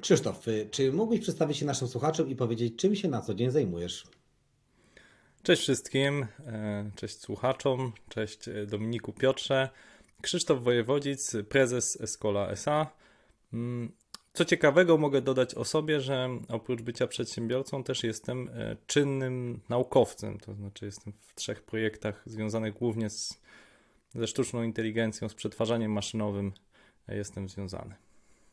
Krzysztof, czy mógłbyś przedstawić się naszym słuchaczom i powiedzieć, czym się na co dzień zajmujesz? Cześć wszystkim, cześć słuchaczom, cześć Dominiku Piotrze. Krzysztof Wojewodzic, prezes Escola SA. Co ciekawego mogę dodać o sobie, że oprócz bycia przedsiębiorcą też jestem czynnym naukowcem, to znaczy jestem w 3 projektach związanych głównie ze sztuczną inteligencją, z przetwarzaniem maszynowym jestem związany.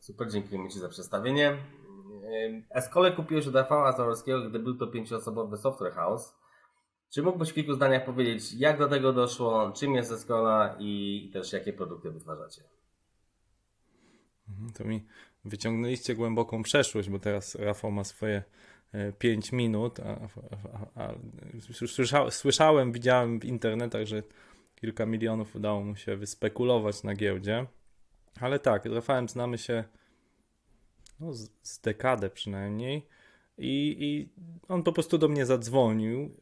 Super, dziękujemy Ci za przedstawienie. Escole kupiłeś od Rafała Zaorskiego, gdy był to 5-osobowy software house. Czy mógłbyś w kilku zdaniach powiedzieć, jak do tego doszło, czym jest Escola i też jakie produkty wytwarzacie? To mi wyciągnęliście głęboką przeszłość, bo teraz Rafał ma swoje 5 minut, a słyszałem, widziałem w internetach, że kilka milionów udało mu się wyspekulować na giełdzie. Ale tak, z Rafałem znamy się z dekadę przynajmniej i on po prostu do mnie zadzwonił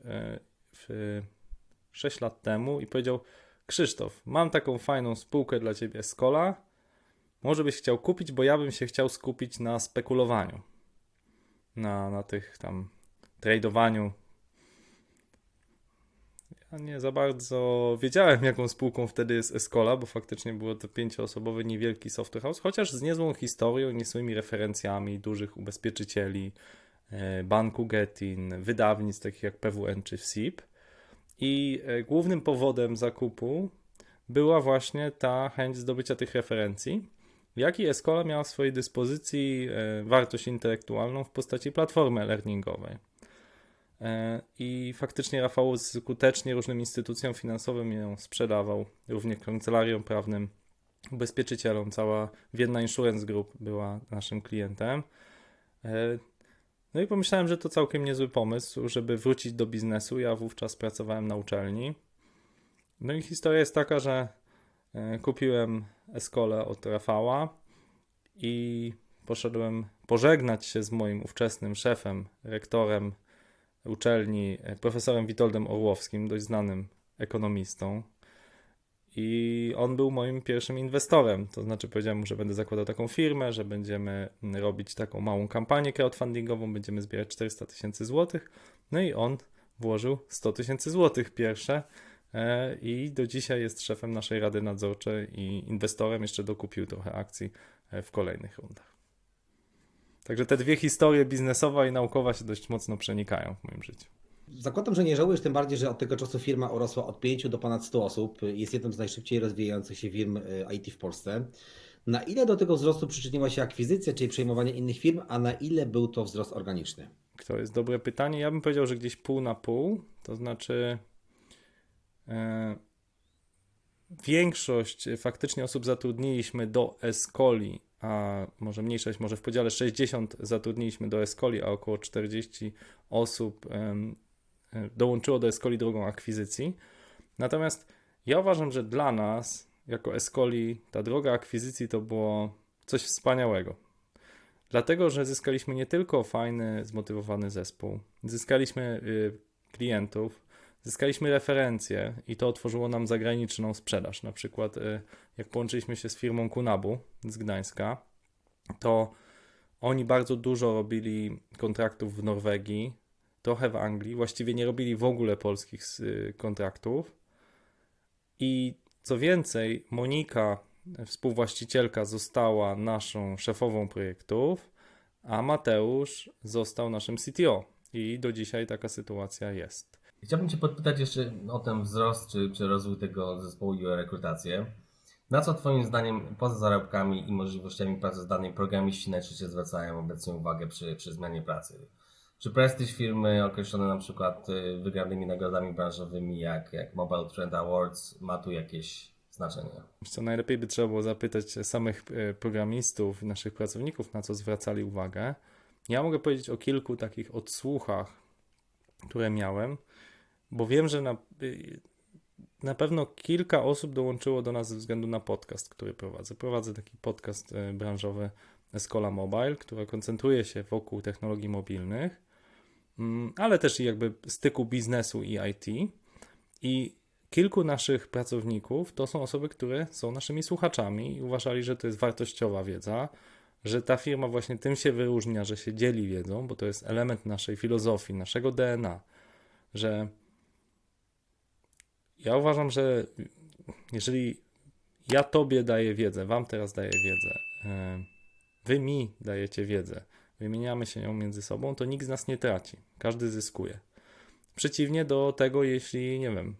6 lat temu i powiedział: Krzysztof, mam taką fajną spółkę dla ciebie, Escola. Może byś chciał kupić, bo ja bym się chciał skupić na spekulowaniu, na tych tam tradowaniu. Ja nie za bardzo wiedziałem, jaką spółką wtedy jest Escola, bo faktycznie było to 5-osobowy niewielki software house, chociaż z niezłą historią, niezłymi referencjami dużych ubezpieczycieli, banku Getin, wydawnictw takich jak PWN czy SIP. I głównym powodem zakupu była właśnie ta chęć zdobycia tych referencji, jak i Escola miała w swojej dyspozycji wartość intelektualną w postaci platformy e-learningowej. I faktycznie Rafał skutecznie różnym instytucjom finansowym ją sprzedawał, również kancelariom prawnym, ubezpieczycielom. Cała Vienna Insurance Group była naszym klientem. No i pomyślałem, że to całkiem niezły pomysł, żeby wrócić do biznesu. Ja wówczas pracowałem na uczelni. No i historia jest taka, że kupiłem Escolę od Rafała i poszedłem pożegnać się z moim ówczesnym szefem, rektorem uczelni, profesorem Witoldem Orłowskim, dość znanym ekonomistą. I on był moim pierwszym inwestorem, to znaczy powiedziałem mu, że będę zakładał taką firmę, że będziemy robić taką małą kampanię crowdfundingową, będziemy zbierać 400 000 złotych. No i on włożył 100 000 złotych pierwsze i do dzisiaj jest szefem naszej rady nadzorczej i inwestorem, jeszcze dokupił trochę akcji w kolejnych rundach. Także te dwie historie, biznesowa i naukowa, się dość mocno przenikają w moim życiu. Zakładam, że nie żałujesz, tym bardziej, że od tego czasu firma urosła od 5 do ponad 100 osób. Jest jedną z najszybciej rozwijających się firm IT w Polsce. Na ile do tego wzrostu przyczyniła się akwizycja, czyli przejmowanie innych firm, a na ile był to wzrost organiczny? To jest dobre pytanie. Ja bym powiedział, że gdzieś pół na pół, to znaczy większość faktycznie osób zatrudniliśmy do Escoli, a może mniejszość, może w podziale 60 zatrudniliśmy do Escoli, a około 40 osób dołączyło do Escoli drogą akwizycji. Natomiast ja uważam, że dla nas, jako Escoli, ta droga akwizycji to było coś wspaniałego. Dlatego, że zyskaliśmy nie tylko fajny, zmotywowany zespół, zyskaliśmy klientów, zyskaliśmy referencje i to otworzyło nam zagraniczną sprzedaż. Na przykład jak połączyliśmy się z firmą Kunabu z Gdańska, to oni bardzo dużo robili kontraktów w Norwegii, trochę w Anglii, właściwie nie robili w ogóle polskich kontraktów. I co więcej, Monika, współwłaścicielka, została naszą szefową projektów, a Mateusz został naszym CTO. I do dzisiaj taka sytuacja jest. Chciałbym Cię podpytać jeszcze o ten wzrost czy rozwój tego zespołu i o rekrutację. Na co Twoim zdaniem poza zarobkami i możliwościami pracy zdalnej programiści najczęściej zwracają obecnie uwagę przy zmianie pracy? Czy prestiż firmy określony na przykład wygranymi nagrodami branżowymi jak Mobile Trend Awards ma tu jakieś znaczenie? Co najlepiej by trzeba było zapytać samych programistów, naszych pracowników, na co zwracali uwagę. Ja mogę powiedzieć o kilku takich odsłuchach, które miałem, bo wiem, że na pewno kilka osób dołączyło do nas ze względu na podcast, który prowadzę. Prowadzę taki podcast branżowy Escola Mobile, który koncentruje się wokół technologii mobilnych, ale też i jakby styku biznesu i IT. I kilku naszych pracowników to są osoby, które są naszymi słuchaczami i uważali, że to jest wartościowa wiedza, że ta firma właśnie tym się wyróżnia, że się dzieli wiedzą, bo to jest element naszej filozofii, naszego DNA, że ja uważam, że jeżeli ja tobie daję wiedzę, wam teraz daję wiedzę, wy mi dajecie wiedzę, wymieniamy się nią między sobą, to nikt z nas nie traci, każdy zyskuje. Przeciwnie do tego, jeśli, nie wiem,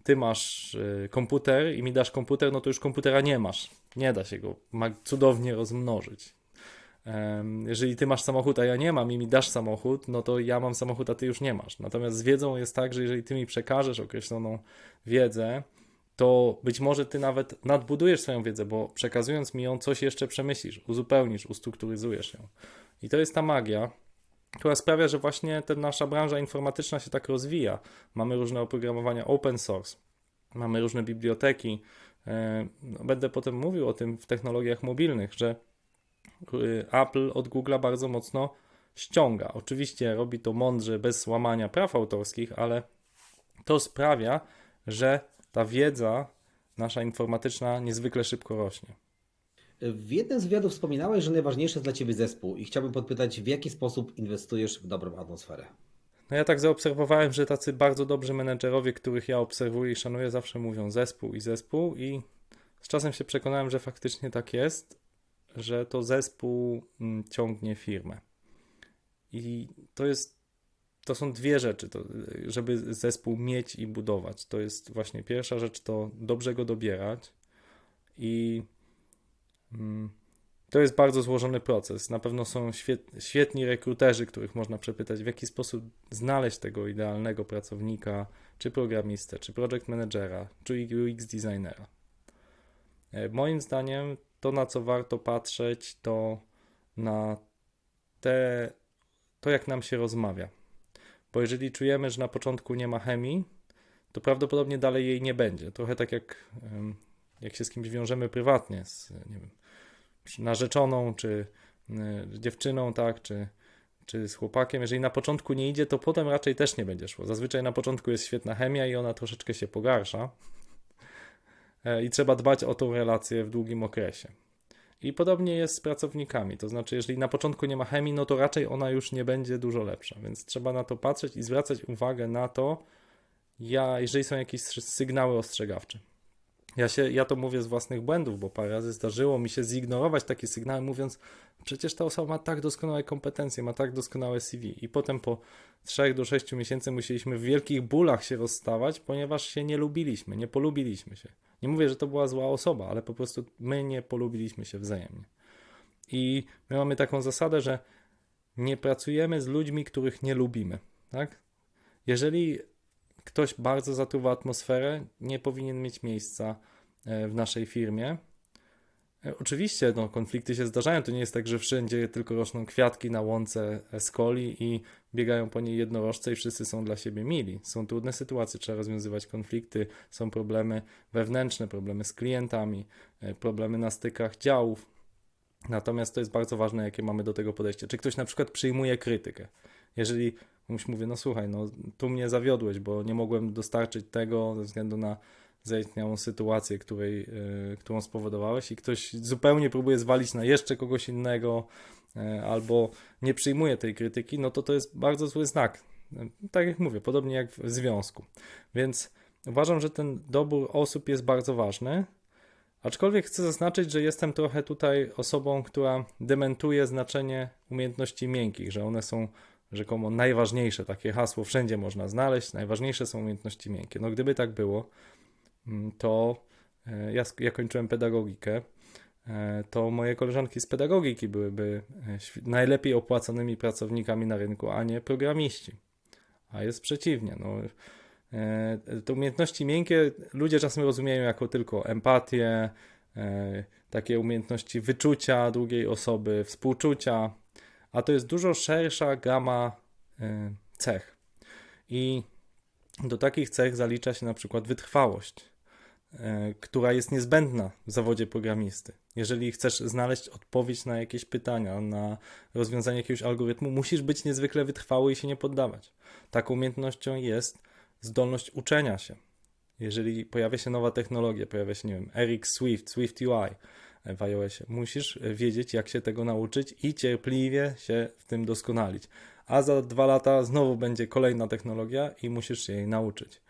ty masz komputer i mi dasz komputer, no to już komputera nie masz. Nie da się go cudownie rozmnożyć. Jeżeli ty masz samochód, a ja nie mam i mi dasz samochód, no to ja mam samochód, a ty już nie masz. Natomiast z wiedzą jest tak, że jeżeli ty mi przekażesz określoną wiedzę, to być może ty nawet nadbudujesz swoją wiedzę, bo przekazując mi ją, coś jeszcze przemyślisz, uzupełnisz, ustrukturyzujesz ją. I to jest ta magia, która sprawia, że właśnie ta nasza branża informatyczna się tak rozwija. Mamy różne oprogramowania open source, mamy różne biblioteki. Będę potem mówił o tym w technologiach mobilnych, że Apple od Google'a bardzo mocno ściąga. Oczywiście robi to mądrze, bez łamania praw autorskich, ale to sprawia, że ta wiedza nasza informatyczna niezwykle szybko rośnie. W jednym z wywiadów wspominałeś, że najważniejszy jest dla Ciebie zespół i chciałbym podpytać, w jaki sposób inwestujesz w dobrą atmosferę? No ja tak zaobserwowałem, że tacy bardzo dobrzy menedżerowie, których ja obserwuję i szanuję, zawsze mówią zespół i z czasem się przekonałem, że faktycznie tak jest, że to zespół ciągnie firmę. I to są dwie rzeczy, żeby zespół mieć i budować. To jest właśnie pierwsza rzecz, to dobrze go dobierać i to jest bardzo złożony proces. Na pewno są świetni rekruterzy, których można przepytać, w jaki sposób znaleźć tego idealnego pracownika, czy programistę, czy project managera, czy UX designera. Moim zdaniem to, na co warto patrzeć, to na to, jak nam się rozmawia. Bo jeżeli czujemy, że na początku nie ma chemii, to prawdopodobnie dalej jej nie będzie. Trochę tak jak się z kimś wiążemy prywatnie, z, nie wiem, narzeczoną, czy dziewczyną, tak, czy z chłopakiem. Jeżeli na początku nie idzie, to potem raczej też nie będzie szło. Zazwyczaj na początku jest świetna chemia i ona troszeczkę się pogarsza. I trzeba dbać o tą relację w długim okresie. I podobnie jest z pracownikami, to znaczy jeżeli na początku nie ma chemii, no to raczej ona już nie będzie dużo lepsza, więc trzeba na to patrzeć i zwracać uwagę na to, jeżeli są jakieś sygnały ostrzegawcze. Ja to mówię z własnych błędów, bo parę razy zdarzyło mi się zignorować takie sygnały, mówiąc, przecież ta osoba ma tak doskonałe kompetencje, ma tak doskonałe CV. I potem po 3 do 6 miesięcy musieliśmy w wielkich bólach się rozstawać, ponieważ się nie lubiliśmy, nie polubiliśmy się. Nie mówię, że to była zła osoba, ale po prostu my nie polubiliśmy się wzajemnie. I my mamy taką zasadę, że nie pracujemy z ludźmi, których nie lubimy. Tak? Jeżeli ktoś bardzo zatruwa atmosferę, nie powinien mieć miejsca w naszej firmie. Oczywiście konflikty się zdarzają, to nie jest tak, że wszędzie tylko rosną kwiatki na łące Escoli i biegają po niej jednorożce i wszyscy są dla siebie mili. Są trudne sytuacje, trzeba rozwiązywać konflikty, są problemy wewnętrzne, problemy z klientami, problemy na stykach działów. Natomiast to jest bardzo ważne, jakie mamy do tego podejście. Czy ktoś na przykład przyjmuje krytykę? Jeżeli komuś mówię, no słuchaj, tu mnie zawiodłeś, bo nie mogłem dostarczyć tego ze względu na zaistniałą sytuację, którą spowodowałeś i ktoś zupełnie próbuje zwalić na jeszcze kogoś innego albo nie przyjmuje tej krytyki, no to jest bardzo zły znak. Tak jak mówię, podobnie jak w związku. Więc uważam, że ten dobór osób jest bardzo ważny, aczkolwiek chcę zaznaczyć, że jestem trochę tutaj osobą, która dementuje znaczenie umiejętności miękkich, że one są rzekomo najważniejsze, takie hasło wszędzie można znaleźć, najważniejsze są umiejętności miękkie. No gdyby tak było, to ja kończyłem pedagogikę, to moje koleżanki z pedagogiki byłyby najlepiej opłacanymi pracownikami na rynku, a nie programiści. A jest przeciwnie. Te umiejętności miękkie ludzie czasem rozumieją jako tylko empatię, takie umiejętności wyczucia drugiej osoby, współczucia, a to jest dużo szersza gama cech. I do takich cech zalicza się na przykład wytrwałość, która jest niezbędna w zawodzie programisty. Jeżeli chcesz znaleźć odpowiedź na jakieś pytania, na rozwiązanie jakiegoś algorytmu, musisz być niezwykle wytrwały i się nie poddawać. Taką umiejętnością jest zdolność uczenia się. Jeżeli pojawia się nowa technologia, pojawia się, nie wiem, RX Swift, Swift UI, w iOSie. Musisz wiedzieć, jak się tego nauczyć i cierpliwie się w tym doskonalić. A za 2 lata znowu będzie kolejna technologia i musisz się jej nauczyć.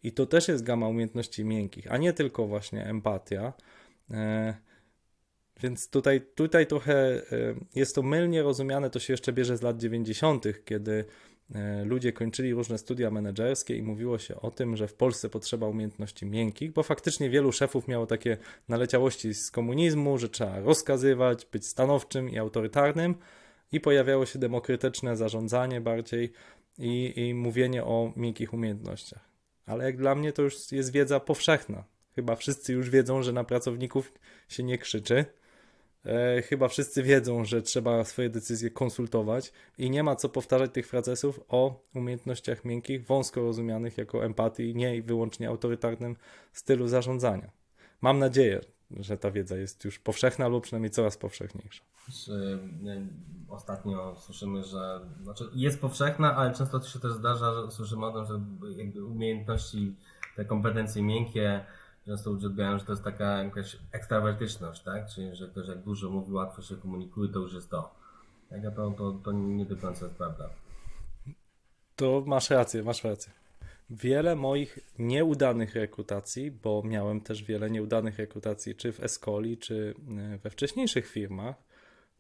I to też jest gama umiejętności miękkich, a nie tylko właśnie empatia. Więc tutaj trochę jest to mylnie rozumiane, to się jeszcze bierze z lat 90., kiedy ludzie kończyli różne studia menedżerskie i mówiło się o tym, że w Polsce potrzeba umiejętności miękkich, bo faktycznie wielu szefów miało takie naleciałości z komunizmu, że trzeba rozkazywać, być stanowczym i autorytarnym i pojawiało się demokratyczne zarządzanie bardziej i mówienie o miękkich umiejętnościach. Ale jak dla mnie to już jest wiedza powszechna. Chyba wszyscy już wiedzą, że na pracowników się nie krzyczy. Chyba wszyscy wiedzą, że trzeba swoje decyzje konsultować i nie ma co powtarzać tych frazesów o umiejętnościach miękkich, wąsko rozumianych jako empatii, nie i wyłącznie autorytarnym stylu zarządzania. Mam nadzieję, że ta wiedza jest już powszechna lub przynajmniej coraz powszechniejsza. Ostatnio słyszymy, że jest powszechna, ale często to się też zdarza, że słyszymy o tym, że jakby umiejętności, te kompetencje miękkie, często ludzie odbierają, że to jest taka jakaś ekstrawertyczność, tak? Czyli że ktoś jak dużo mówi, łatwo się komunikuje, to już jest to. Tak naprawdę to nie do końca jest prawda. To masz rację. Wiele moich nieudanych rekrutacji, bo miałem też wiele nieudanych rekrutacji, czy w Escoli, czy we wcześniejszych firmach,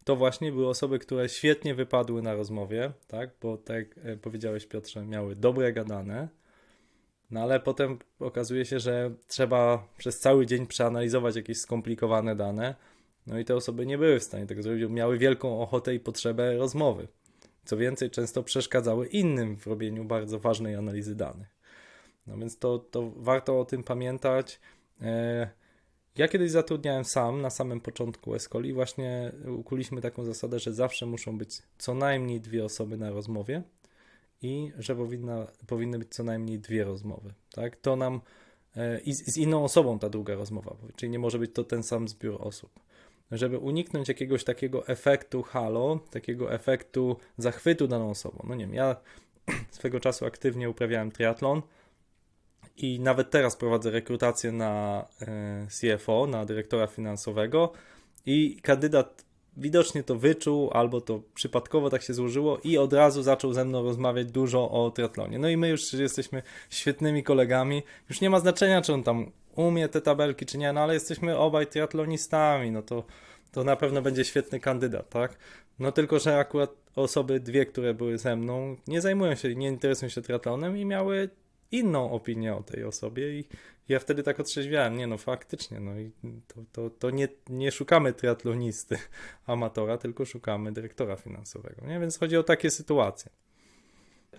to właśnie były osoby, które świetnie wypadły na rozmowie, tak? Bo tak jak powiedziałeś, Piotrze, miały dobre gadane, no ale potem okazuje się, że trzeba przez cały dzień przeanalizować jakieś skomplikowane dane, no i te osoby nie były w stanie tego zrobić, miały wielką ochotę i potrzebę rozmowy. Co więcej, często przeszkadzały innym w robieniu bardzo ważnej analizy danych. No więc to warto o tym pamiętać. Ja kiedyś zatrudniałem sam na samym początku Escoli, właśnie ukuliśmy taką zasadę, że zawsze muszą być co najmniej 2 osoby na rozmowie i że powinny być co najmniej 2 rozmowy. Tak? To nam i z inną osobą ta druga rozmowa, czyli nie może być to ten sam zbiór osób. Żeby uniknąć jakiegoś takiego efektu halo, takiego efektu zachwytu daną osobą. No nie wiem, ja swego czasu aktywnie uprawiałem triatlon i nawet teraz prowadzę rekrutację na CFO, na dyrektora finansowego i kandydat widocznie to wyczuł, albo to przypadkowo tak się złożyło i od razu zaczął ze mną rozmawiać dużo o triatlonie. No i my już jesteśmy świetnymi kolegami, już nie ma znaczenia, czy on tam umie te tabelki, czy nie, no ale jesteśmy obaj triatlonistami, no to na pewno będzie świetny kandydat, tak? No tylko, że akurat osoby 2, które były ze mną, nie interesują się triatlonem i miały inną opinię o tej osobie i ja wtedy tak otrzeźwiałem, nie no faktycznie, no i to nie szukamy triatlonisty, amatora, tylko szukamy dyrektora finansowego, nie? Więc chodzi o takie sytuacje.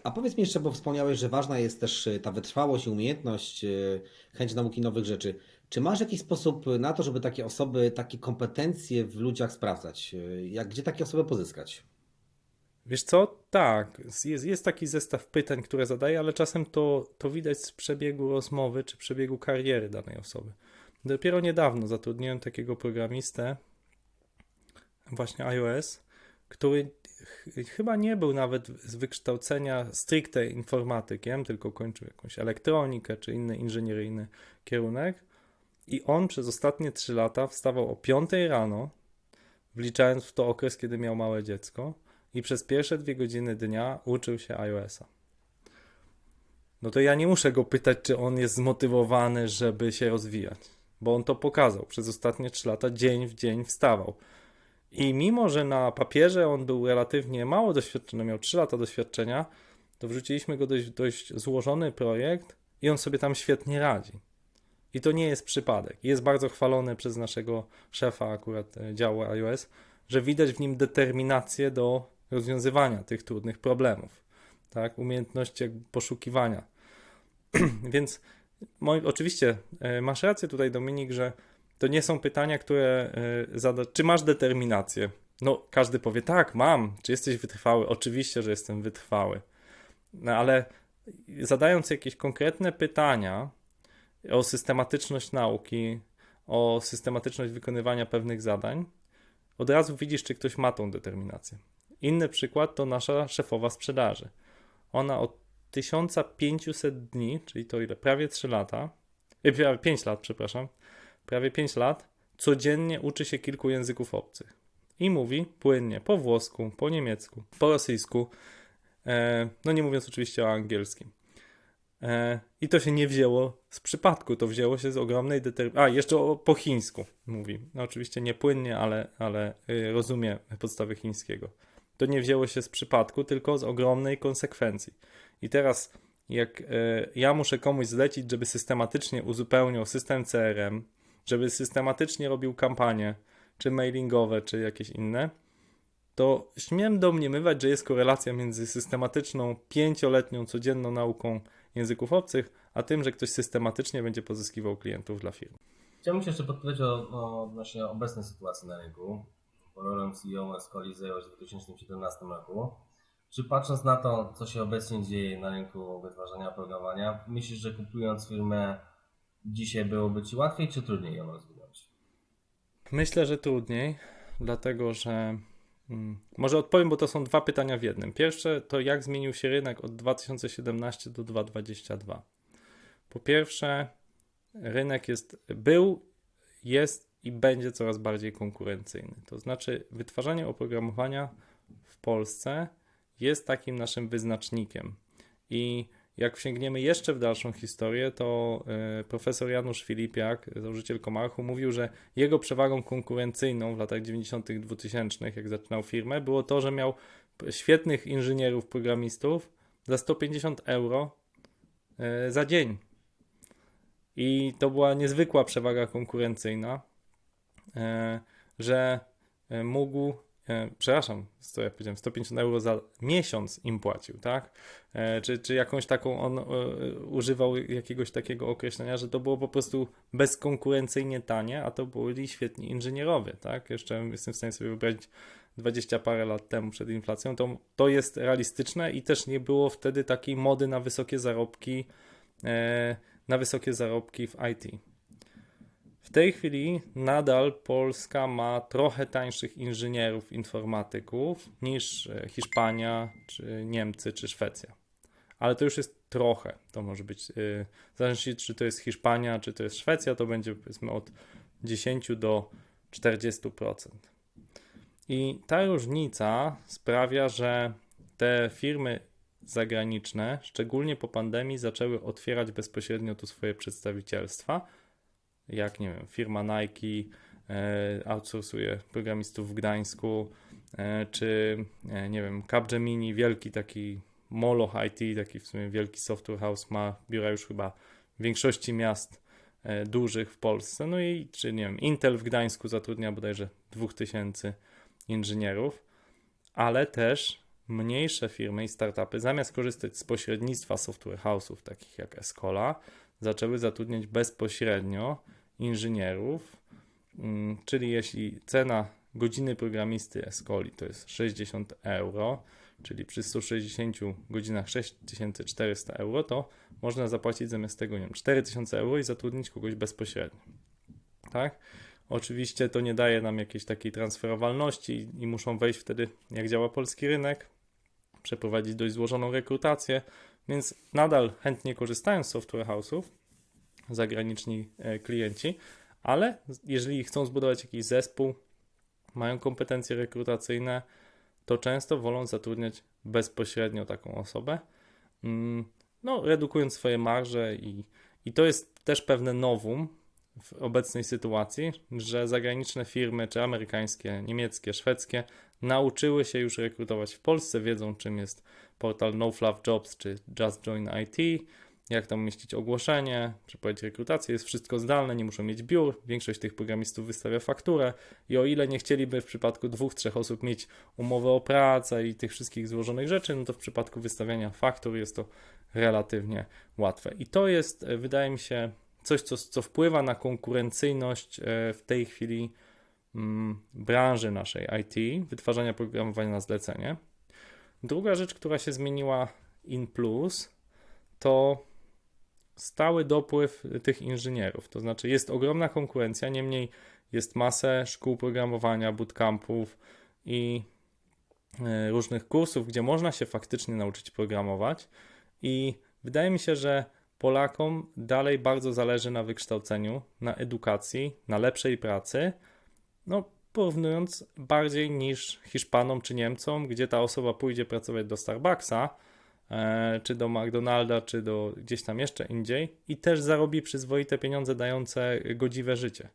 A powiedz mi jeszcze, bo wspomniałeś, że ważna jest też ta wytrwałość i umiejętność, chęć nauki nowych rzeczy. Czy masz jakiś sposób na to, żeby takie osoby, takie kompetencje w ludziach sprawdzać? Gdzie takie osoby pozyskać? Wiesz co? Tak, jest taki zestaw pytań, które zadaję, ale czasem to widać z przebiegu rozmowy czy przebiegu kariery danej osoby. Dopiero niedawno zatrudniłem takiego programistę, właśnie iOS, który chyba nie był nawet z wykształcenia stricte informatykiem, tylko kończył jakąś elektronikę czy inny inżynieryjny kierunek. I on przez ostatnie 3 lata wstawał o 5 rano, wliczając w to okres, kiedy miał małe dziecko, i przez pierwsze 2 godziny dnia uczył się iOS-a. No to ja nie muszę go pytać, czy on jest zmotywowany, żeby się rozwijać, bo on to pokazał. Przez ostatnie 3 lata dzień w dzień wstawał. I mimo, że na papierze on był relatywnie mało doświadczony, miał 3 lata doświadczenia, to wrzuciliśmy go dość złożony projekt i on sobie tam świetnie radzi. I to nie jest przypadek. Jest bardzo chwalony przez naszego szefa akurat działu iOS, że widać w nim determinację do rozwiązywania tych trudnych problemów. Tak? Umiejętności poszukiwania. Więc oczywiście masz rację tutaj, Dominik, że to nie są pytania, które czy masz determinację? No, każdy powie, tak, mam. Czy jesteś wytrwały? Oczywiście, że jestem wytrwały. No, ale zadając jakieś konkretne pytania o systematyczność nauki, o systematyczność wykonywania pewnych zadań, od razu widzisz, czy ktoś ma tą determinację. Inny przykład to nasza szefowa sprzedaży. Ona od 1500 dni, czyli to ile? Prawie 3 lata, prawie 5 lat, przepraszam, prawie 5 lat codziennie uczy się kilku języków obcych i mówi płynnie po włosku, po niemiecku, po rosyjsku, no nie mówiąc oczywiście o angielskim. I to się nie wzięło z przypadku, to wzięło się z ogromnej determinacji. Jeszcze po chińsku mówi. No oczywiście nie płynnie, ale rozumie podstawy chińskiego. To nie wzięło się z przypadku, tylko z ogromnej konsekwencji. I teraz jak ja muszę komuś zlecić, żeby systematycznie uzupełniał system CRM, żeby systematycznie robił kampanie, czy mailingowe, czy jakieś inne, to śmiem domniemywać, że jest korelacja między systematyczną, 5-letnią, codzienną nauką języków obcych, a tym, że ktoś systematycznie będzie pozyskiwał klientów dla firmy. Chciałbym się jeszcze podpytać odnośnie obecnej sytuacji na rynku. Bo rolę CEO Escoli zajęłaś w 2017 roku. Czy patrząc na to, co się obecnie dzieje na rynku wytwarzania oprogramowania, myślisz, że kupując firmę dzisiaj byłoby Ci łatwiej, czy trudniej ją rozwinąć? Myślę, że trudniej, dlatego że może odpowiem, bo to są dwa pytania w jednym. Pierwsze to jak zmienił się rynek od 2017 do 2022. Po pierwsze, rynek jest i będzie coraz bardziej konkurencyjny. To znaczy wytwarzanie oprogramowania w Polsce jest takim naszym wyznacznikiem. I jak sięgniemy jeszcze w dalszą historię, to profesor Janusz Filipiak, założyciel Komarchu, mówił, że jego przewagą konkurencyjną w latach 90., 2000, jak zaczynał firmę, było to, że miał świetnych inżynierów, programistów za 150 euro za dzień. I to była niezwykła przewaga konkurencyjna, że mógł, co ja powiedziałem, 150 euro za miesiąc im płacił, tak? Czy jakąś taką, on używał jakiegoś takiego określenia, że to było po prostu bezkonkurencyjnie tanie, a to byli świetni inżynierowie, tak? Jeszcze jestem w stanie sobie wyobrazić 20 parę lat temu przed inflacją, to jest realistyczne i też nie było wtedy takiej mody na wysokie zarobki w IT. W tej chwili nadal Polska ma trochę tańszych inżynierów, informatyków niż Hiszpania, czy Niemcy, czy Szwecja. Ale to już jest trochę. To może być, w zależności czy to jest Hiszpania, czy to jest Szwecja, to będzie powiedzmy od 10 do 40%. I ta różnica sprawia, że te firmy zagraniczne, szczególnie po pandemii, zaczęły otwierać bezpośrednio tu swoje przedstawicielstwa. Jak, nie wiem, firma Nike outsourcuje programistów w Gdańsku, czy, nie wiem, Capgemini, wielki taki moloch IT, taki w sumie wielki software house, ma biura już chyba w większości miast dużych w Polsce. No i, czy, nie wiem, Intel w Gdańsku zatrudnia bodajże 2000 inżynierów, ale też mniejsze firmy i startupy, zamiast korzystać z pośrednictwa software house'ów takich jak Escola, zaczęły zatrudniać bezpośrednio inżynierów, czyli jeśli cena godziny programisty Escoli to jest 60 euro, czyli przy 160 godzinach 6400 euro, to można zapłacić zamiast tego, nie wiem, 4000 euro i zatrudnić kogoś bezpośrednio. Tak? Oczywiście to nie daje nam jakiejś takiej transferowalności i muszą wejść wtedy, jak działa polski rynek, przeprowadzić dość złożoną rekrutację, więc nadal chętnie korzystają z software house'ów zagraniczni klienci, ale jeżeli chcą zbudować jakiś zespół, mają kompetencje rekrutacyjne, to często wolą zatrudniać bezpośrednio taką osobę, no, redukując swoje marże i to jest też pewne novum w obecnej sytuacji, że zagraniczne firmy, czy amerykańskie, niemieckie, szwedzkie, nauczyły się już rekrutować w Polsce, wiedzą czym jest portal No Fluff Jobs czy Just Join IT, jak tam umieścić ogłoszenie, przeprowadzić rekrutację, jest wszystko zdalne, nie muszą mieć biur, większość tych programistów wystawia fakturę i o ile nie chcieliby w przypadku 2-3 osób mieć umowę o pracę i tych wszystkich złożonych rzeczy, no to w przypadku wystawiania faktur jest to relatywnie łatwe. I to jest, wydaje mi się, coś, co wpływa na konkurencyjność w tej chwili branży naszej IT, wytwarzania programowania na zlecenie. Druga rzecz, która się zmieniła in plus, to stały dopływ tych inżynierów. To znaczy jest ogromna konkurencja, niemniej jest masę szkół programowania, bootcampów i różnych kursów, gdzie można się faktycznie nauczyć programować i wydaje mi się, że Polakom dalej bardzo zależy na wykształceniu, na edukacji, na lepszej pracy, no porównując bardziej niż Hiszpanom czy Niemcom, gdzie ta osoba pójdzie pracować do Starbucksa, czy do McDonalda, czy do gdzieś tam jeszcze indziej i też zarobi przyzwoite pieniądze dające godziwe życie.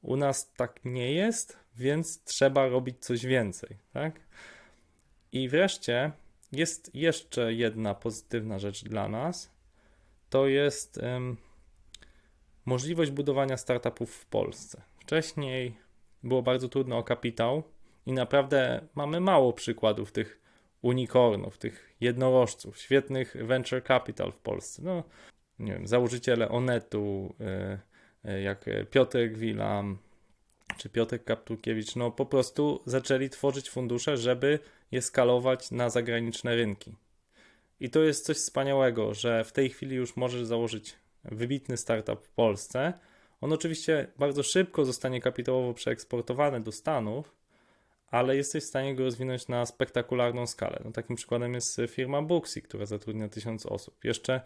U nas tak nie jest, więc trzeba robić coś więcej, tak? I wreszcie jest jeszcze jedna pozytywna rzecz dla nas, to jest możliwość budowania startupów w Polsce. Wcześniej było bardzo trudno o kapitał i naprawdę mamy mało przykładów tych unicornów, tych jednorożców, świetnych venture capital w Polsce. No, nie wiem, założyciele Onetu, jak Piotrek Wilam czy Piotrek Kapturkiewicz, no po prostu zaczęli tworzyć fundusze, żeby je skalować na zagraniczne rynki. I to jest coś wspaniałego, że w tej chwili już możesz założyć wybitny startup w Polsce. On oczywiście bardzo szybko zostanie kapitałowo przeeksportowany do Stanów, ale jesteś w stanie go rozwinąć na spektakularną skalę. No, takim przykładem jest firma Booksy, która zatrudnia 1000 osób. Jeszcze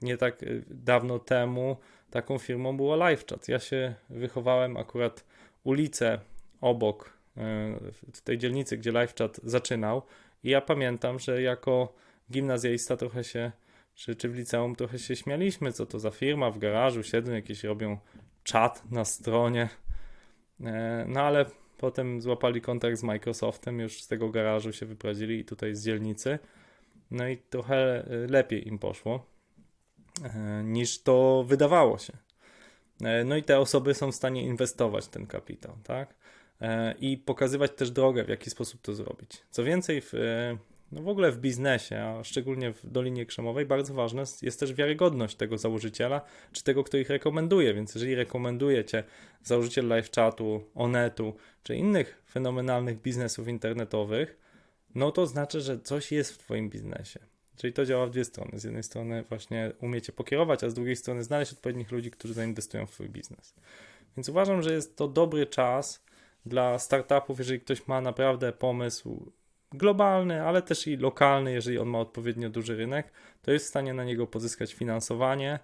nie tak dawno temu taką firmą było LiveChat. Ja się wychowałem akurat ulicę obok, w tej dzielnicy, gdzie LiveChat zaczynał i ja pamiętam, że jako gimnazjalista trochę się, czy w liceum trochę się śmialiśmy, co to za firma, w garażu siedzą, jakieś robią czat na stronie, no ale potem złapali kontakt z Microsoftem, już z tego garażu się wyprowadzili i tutaj z dzielnicy. No i trochę lepiej im poszło niż to wydawało się. No i te osoby są w stanie inwestować ten kapitał, tak? I pokazywać też drogę, w jaki sposób to zrobić. Co więcej, no w ogóle w biznesie, a szczególnie w Dolinie Krzemowej, bardzo ważna jest też wiarygodność tego założyciela, czy tego, kto ich rekomenduje. Więc jeżeli rekomenduje cię założyciel LiveChatu, Onetu, czy innych fenomenalnych biznesów internetowych, no to znaczy, że coś jest w twoim biznesie. Czyli to działa w dwie strony. Z jednej strony właśnie umiecie pokierować, a z drugiej strony znaleźć odpowiednich ludzi, którzy zainwestują w twój biznes. Więc uważam, że jest to dobry czas dla startupów, jeżeli ktoś ma naprawdę pomysł globalny, ale też i lokalny, jeżeli on ma odpowiednio duży rynek, to jest w stanie na niego pozyskać finansowanie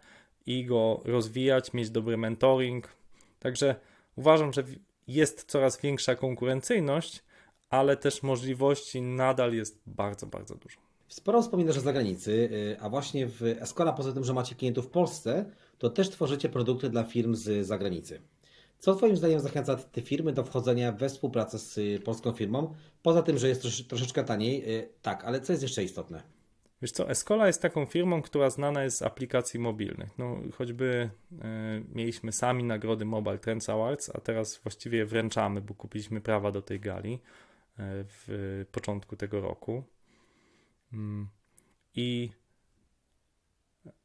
i go rozwijać, mieć dobry mentoring. Także uważam, że jest coraz większa konkurencyjność, ale też możliwości nadal jest bardzo, bardzo dużo. Sporo wspominasz o zagranicy, a właśnie w Escola, poza tym, że macie klientów w Polsce, to też tworzycie produkty dla firm z zagranicy. Co Twoim zdaniem zachęca te firmy do wchodzenia we współpracę z polską firmą? Poza tym, że jest troszeczkę taniej, tak, ale co jest jeszcze istotne? Wiesz co, Escola jest taką firmą, która znana jest z aplikacji mobilnych. No, choćby mieliśmy sami nagrody Mobile Trends Awards, a teraz właściwie je wręczamy, bo kupiliśmy prawa do tej gali w początku tego roku. I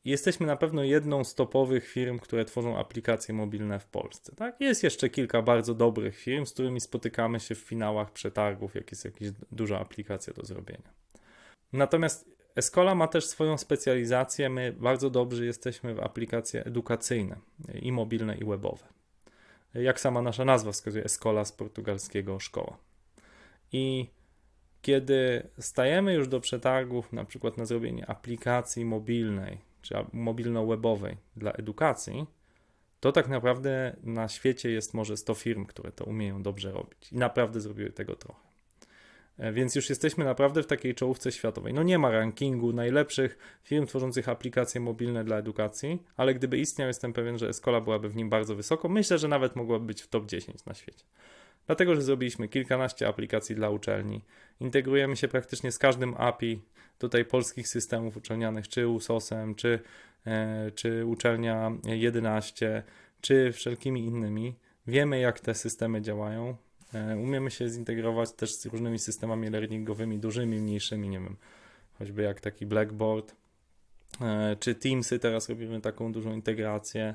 jesteśmy na pewno jedną z topowych firm, które tworzą aplikacje mobilne w Polsce. Tak? Jest jeszcze kilka bardzo dobrych firm, z którymi spotykamy się w finałach przetargów, jak jest jakaś duża aplikacja do zrobienia. Natomiast Escola ma też swoją specjalizację. My bardzo dobrzy jesteśmy w aplikacje edukacyjne i mobilne, i webowe. Jak sama nasza nazwa wskazuje, Escola z portugalskiego szkoła. I kiedy stajemy już do przetargów, na przykład na zrobienie aplikacji mobilnej, czy mobilno-webowej dla edukacji, to tak naprawdę na świecie jest może 100 firm, które to umieją dobrze robić. I naprawdę zrobiły tego trochę. Więc już jesteśmy naprawdę w takiej czołówce światowej. No nie ma rankingu najlepszych firm tworzących aplikacje mobilne dla edukacji, ale gdyby istniał, jestem pewien, że Escola byłaby w nim bardzo wysoko. Myślę, że nawet mogłaby być w top 10 na świecie. Dlatego, że zrobiliśmy kilkanaście aplikacji dla uczelni. Integrujemy się praktycznie z każdym API tutaj polskich systemów uczelnianych, czy USOS-em, czy uczelnia 11, czy wszelkimi innymi. Wiemy, jak te systemy działają. Umiemy się zintegrować też z różnymi systemami learningowymi, dużymi, mniejszymi, nie wiem, choćby jak taki Blackboard, czy Teamsy, teraz robimy taką dużą integrację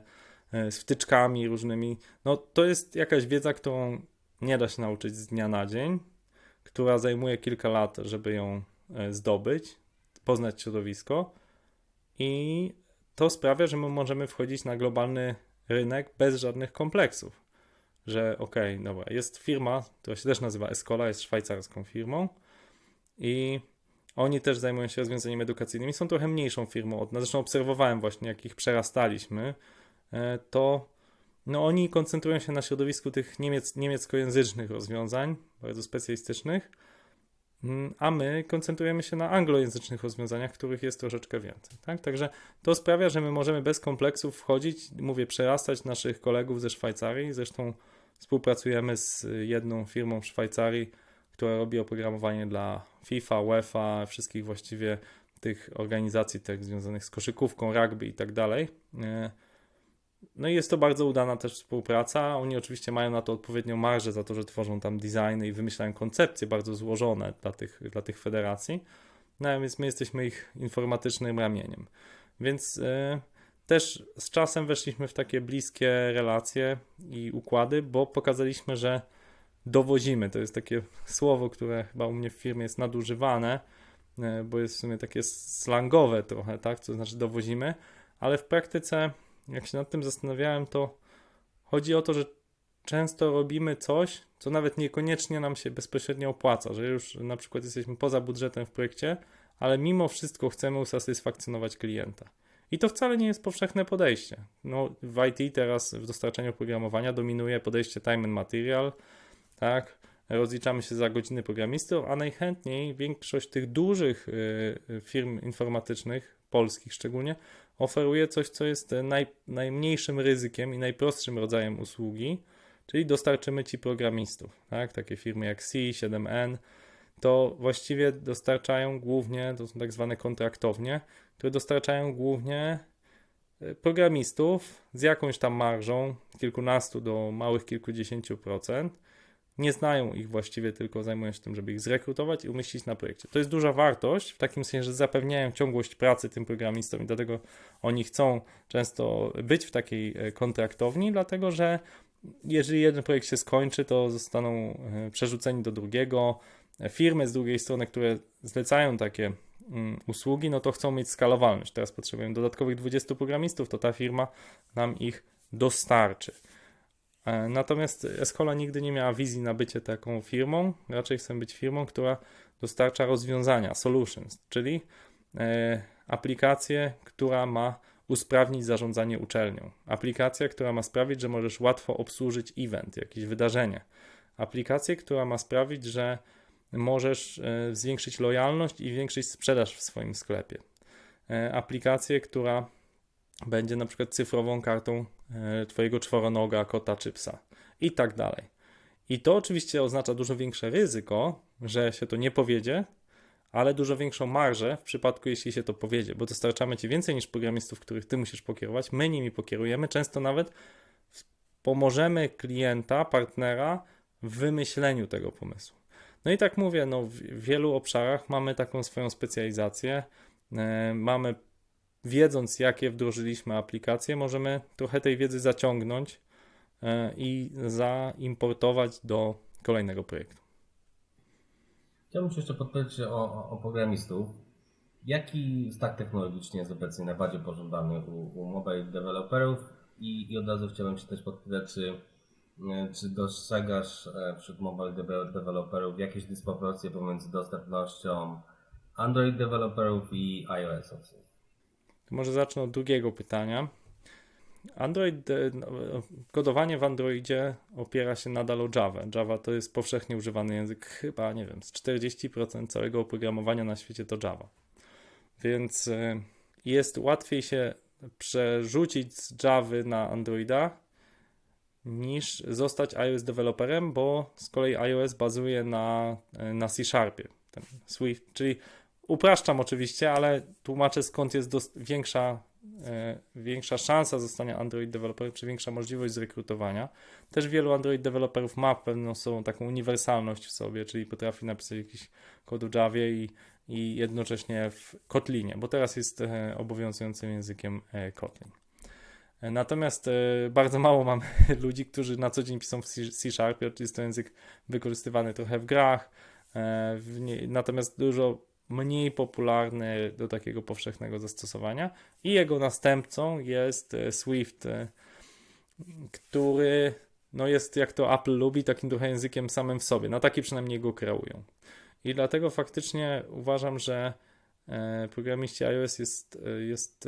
z wtyczkami różnymi. No to jest jakaś wiedza, którą nie da się nauczyć z dnia na dzień, która zajmuje kilka lat, żeby ją zdobyć, poznać środowisko i to sprawia, że my możemy wchodzić na globalny rynek bez żadnych kompleksów. Że okej, dobra, jest firma, która się też nazywa Escola, jest szwajcarską firmą i Oni też zajmują się rozwiązaniami edukacyjnymi, są trochę mniejszą firmą od nas. Zresztą obserwowałem właśnie, jak ich przerastaliśmy, to no oni koncentrują się na środowisku tych niemieckojęzycznych rozwiązań, bardzo specjalistycznych, a my koncentrujemy się na anglojęzycznych rozwiązaniach, których jest troszeczkę więcej. Tak? Także to sprawia, że my możemy bez kompleksów wchodzić, mówię, przerastać naszych kolegów ze Szwajcarii. Zresztą współpracujemy z jedną firmą w Szwajcarii, która robi oprogramowanie dla FIFA, UEFA, wszystkich właściwie tych organizacji tak związanych z koszykówką, rugby i tak dalej. No i jest to bardzo udana też współpraca. Oni oczywiście mają na to odpowiednią marżę za to, że tworzą tam designy i wymyślają koncepcje bardzo złożone dla tych federacji. No więc my jesteśmy ich informatycznym ramieniem. Więc też z czasem weszliśmy w takie bliskie relacje i układy, bo pokazaliśmy, że dowozimy. To jest takie słowo, które chyba u mnie w firmie jest nadużywane, bo jest w sumie takie slangowe trochę, tak? Co znaczy dowozimy, ale w praktyce, jak się nad tym zastanawiałem, to chodzi o to, że często robimy coś, co nawet niekoniecznie nam się bezpośrednio opłaca, że już na przykład jesteśmy poza budżetem w projekcie, ale mimo wszystko chcemy usatysfakcjonować klienta. I to wcale nie jest powszechne podejście. No, w IT teraz w dostarczaniu oprogramowania dominuje podejście time and material, tak? Rozliczamy się za godziny programistów, a najchętniej większość tych dużych firm informatycznych, polskich szczególnie, oferuje coś, co jest najmniejszym ryzykiem i najprostszym rodzajem usługi, czyli dostarczymy Ci programistów. Tak? Takie firmy jak C, 7N, to właściwie dostarczają głównie, to są tak zwane kontraktownie, które dostarczają głównie programistów z jakąś tam marżą, kilkunastu do małych kilkudziesięciu procent. Nie znają ich właściwie, tylko zajmują się tym, żeby ich zrekrutować i umieścić na projekcie. To jest duża wartość, w takim sensie, że zapewniają ciągłość pracy tym programistom i dlatego oni chcą często być w takiej kontraktowni, dlatego że jeżeli jeden projekt się skończy, to zostaną przerzuceni do drugiego. Firmy z drugiej strony, które zlecają takie usługi, no to chcą mieć skalowalność. Teraz potrzebują dodatkowych 20 programistów, to ta firma nam ich dostarczy. Natomiast Escola nigdy nie miała wizji na bycie taką firmą, raczej chcę być firmą, która dostarcza rozwiązania, solutions, czyli aplikację, która ma usprawnić zarządzanie uczelnią. Aplikacja, która ma sprawić, że możesz łatwo obsłużyć event, jakieś wydarzenie. Aplikację, która ma sprawić, że możesz zwiększyć lojalność i zwiększyć sprzedaż w swoim sklepie. Aplikację, która będzie na przykład cyfrową kartą Twojego czworonoga, kota czy psa i tak dalej. I to oczywiście oznacza dużo większe ryzyko, że się to nie powiedzie, ale dużo większą marżę w przypadku, jeśli się to powiedzie, bo dostarczamy Ci więcej niż programistów, których Ty musisz pokierować, my nimi pokierujemy, często nawet pomożemy klienta, partnera w wymyśleniu tego pomysłu. No i tak mówię, no w wielu obszarach mamy taką swoją specjalizację, mamy, wiedząc jakie wdrożyliśmy aplikacje, możemy trochę tej wiedzy zaciągnąć i zaimportować do kolejnego projektu. Chciałbym Cię jeszcze podpytać o programistów. Jaki stack technologiczny jest obecnie najbardziej pożądany u mobile developerów? I od razu chciałbym Cię też podpytać, czy dostrzegasz wśród mobile developerów jakieś dysproporcje pomiędzy dostępnością Android developerów i iOS-owców? Może zacznę od drugiego pytania. Kodowanie w Androidzie opiera się nadal o Java. Java to jest powszechnie używany język, chyba, nie wiem, z 40% całego oprogramowania na świecie to Java. Więc jest łatwiej się przerzucić z Javy na Androida niż zostać iOS deweloperem, bo z kolei iOS bazuje na C Sharpie, ten Swift, czyli upraszczam oczywiście, ale tłumaczę skąd jest większa szansa zostania Android developerem, czy większa możliwość zrekrutowania. Też wielu Android developerów ma pewną taką uniwersalność w sobie, czyli potrafi napisać jakiś kod w Javie i jednocześnie w Kotlinie, bo teraz jest obowiązującym językiem Kotlin. Natomiast bardzo mało mam ludzi, którzy na co dzień piszą w C Sharpie, jest to język wykorzystywany trochę w grach, natomiast dużo mniej popularny do takiego powszechnego zastosowania i jego następcą jest Swift, który no jest, jak to Apple lubi, takim trochę językiem samym w sobie, taki przynajmniej go kreują. I dlatego faktycznie uważam, że programiści iOS jest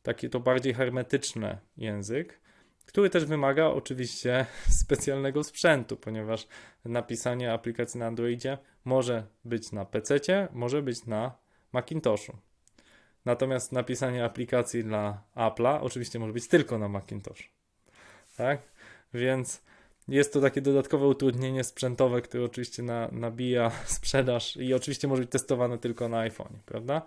taki to bardziej hermetyczny język, który też wymaga oczywiście specjalnego sprzętu, ponieważ napisanie aplikacji na Androidzie może być na PC-cie, może być na Macintoshu. Natomiast napisanie aplikacji dla Apple'a oczywiście może być tylko na Macintoshu. Tak? Więc jest to takie dodatkowe utrudnienie sprzętowe, które oczywiście nabija sprzedaż i oczywiście może być testowane tylko na iPhone, prawda?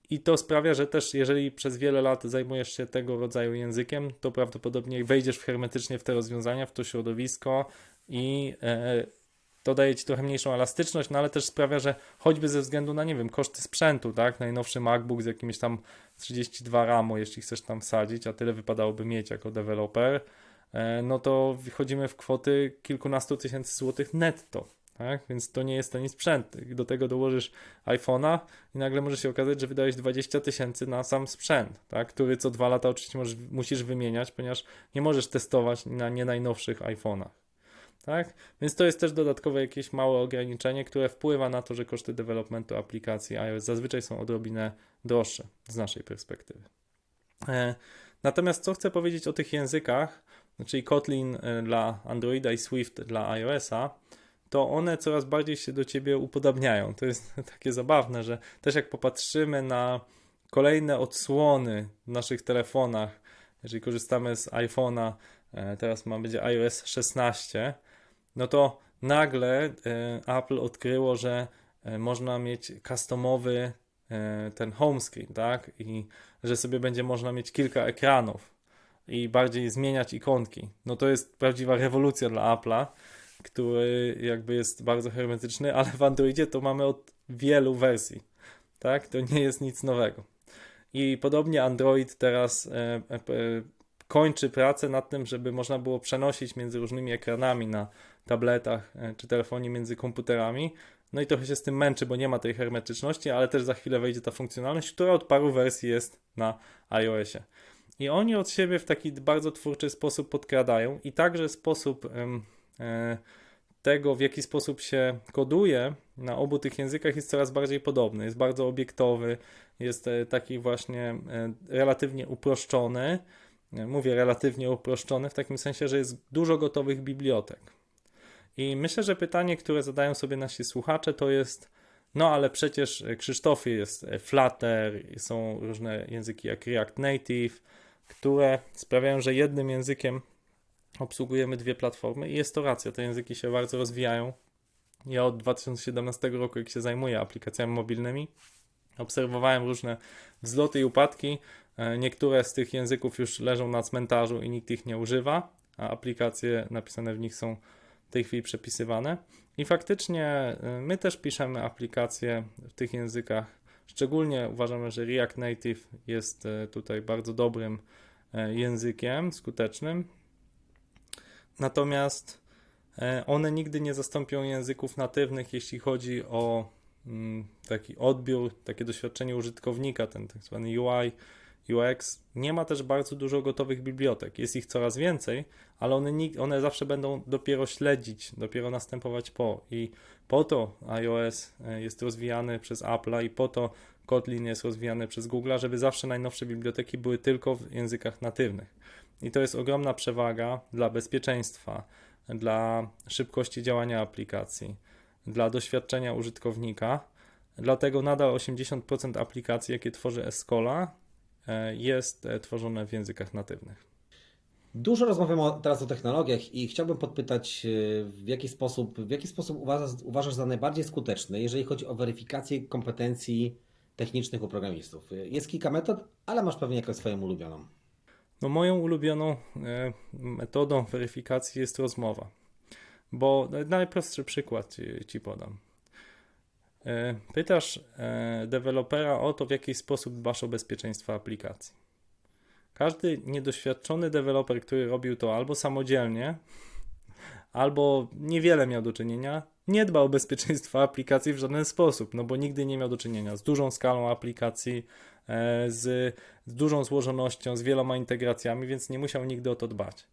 I to sprawia, że też jeżeli przez wiele lat zajmujesz się tego rodzaju językiem, to prawdopodobnie wejdziesz hermetycznie w te rozwiązania, w to środowisko i to daje ci trochę mniejszą elastyczność, no ale też sprawia, że choćby ze względu na, nie wiem, koszty sprzętu, tak, najnowszy MacBook z jakimiś tam 32 RAMu, jeśli chcesz tam wsadzić, a tyle wypadałoby mieć jako deweloper, no to wychodzimy w kwoty kilkunastu tysięcy złotych netto, tak, więc to nie jest tani sprzęt. Do tego dołożysz iPhone'a i nagle może się okazać, że wydałeś 20 tysięcy na sam sprzęt, tak, który co 2 lata oczywiście musisz wymieniać, ponieważ nie możesz testować na nie najnowszych iPhone'ach. Tak? Więc to jest też dodatkowe jakieś małe ograniczenie, które wpływa na to, że koszty developmentu aplikacji iOS zazwyczaj są odrobinę droższe z naszej perspektywy. Natomiast co chcę powiedzieć o tych językach, czyli Kotlin dla Androida i Swift dla iOS-a, to one coraz bardziej się do ciebie upodabniają. To jest takie zabawne, że też jak popatrzymy na kolejne odsłony w naszych telefonach, jeżeli korzystamy z iPhone'a, teraz będzie iOS 16, no to nagle Apple odkryło, że można mieć customowy ten home screen, tak? I że sobie będzie można mieć kilka ekranów i bardziej zmieniać ikonki. No to jest prawdziwa rewolucja dla Apple'a, który jakby jest bardzo hermetyczny, ale w Androidzie to mamy od wielu wersji, tak? To nie jest nic nowego. I podobnie Android teraz kończy pracę nad tym, żeby można było przenosić między różnymi ekranami na tabletach czy telefonie między komputerami. No i trochę się z tym męczy, bo nie ma tej hermetyczności, ale też za chwilę wejdzie ta funkcjonalność, która od paru wersji jest na iOSie. I oni od siebie w taki bardzo twórczy sposób podkradają i także sposób tego, w jaki sposób się koduje na obu tych językach jest coraz bardziej podobny. Jest bardzo obiektowy, jest taki właśnie relatywnie uproszczony. Mówię relatywnie uproszczony w takim sensie, że jest dużo gotowych bibliotek. I myślę, że pytanie, które zadają sobie nasi słuchacze, to jest no ale przecież Krzysztofie jest Flutter, są różne języki jak React Native, które sprawiają, że jednym językiem obsługujemy dwie platformy i jest to racja, te języki się bardzo rozwijają. Ja od 2017 roku, jak się zajmuję aplikacjami mobilnymi, obserwowałem różne wzloty i upadki. Niektóre z tych języków już leżą na cmentarzu i nikt ich nie używa, a aplikacje napisane w nich są w tej chwili przepisywane. I faktycznie my też piszemy aplikacje w tych językach. Szczególnie uważamy, że React Native jest tutaj bardzo dobrym językiem, skutecznym. Natomiast one nigdy nie zastąpią języków natywnych, jeśli chodzi o taki odbiór, takie doświadczenie użytkownika, ten tak zwany UI, UX. Nie ma też bardzo dużo gotowych bibliotek. Jest ich coraz więcej, ale one zawsze będą dopiero śledzić, dopiero następować po. I po to iOS jest rozwijany przez Apple'a i po to Kotlin jest rozwijany przez Google'a, żeby zawsze najnowsze biblioteki były tylko w językach natywnych. I to jest ogromna przewaga dla bezpieczeństwa, dla szybkości działania aplikacji, dla doświadczenia użytkownika. Dlatego nadal 80% aplikacji, jakie tworzy Escola, jest tworzone w językach natywnych. Dużo rozmawiamy teraz o technologiach i chciałbym podpytać, w jaki sposób uważasz za najbardziej skuteczny, jeżeli chodzi o weryfikację kompetencji technicznych u programistów. Jest kilka metod, ale masz pewnie jakąś swoją ulubioną. No moją ulubioną metodą weryfikacji jest rozmowa, bo najprostszy przykład ci podam. Pytasz dewelopera o to, w jaki sposób dbasz o bezpieczeństwo aplikacji. Każdy niedoświadczony deweloper, który robił to albo samodzielnie, albo niewiele miał do czynienia, nie dba o bezpieczeństwo aplikacji w żaden sposób, no bo nigdy nie miał do czynienia z dużą skalą aplikacji, z dużą złożonością, z wieloma integracjami, więc nie musiał nigdy o to dbać.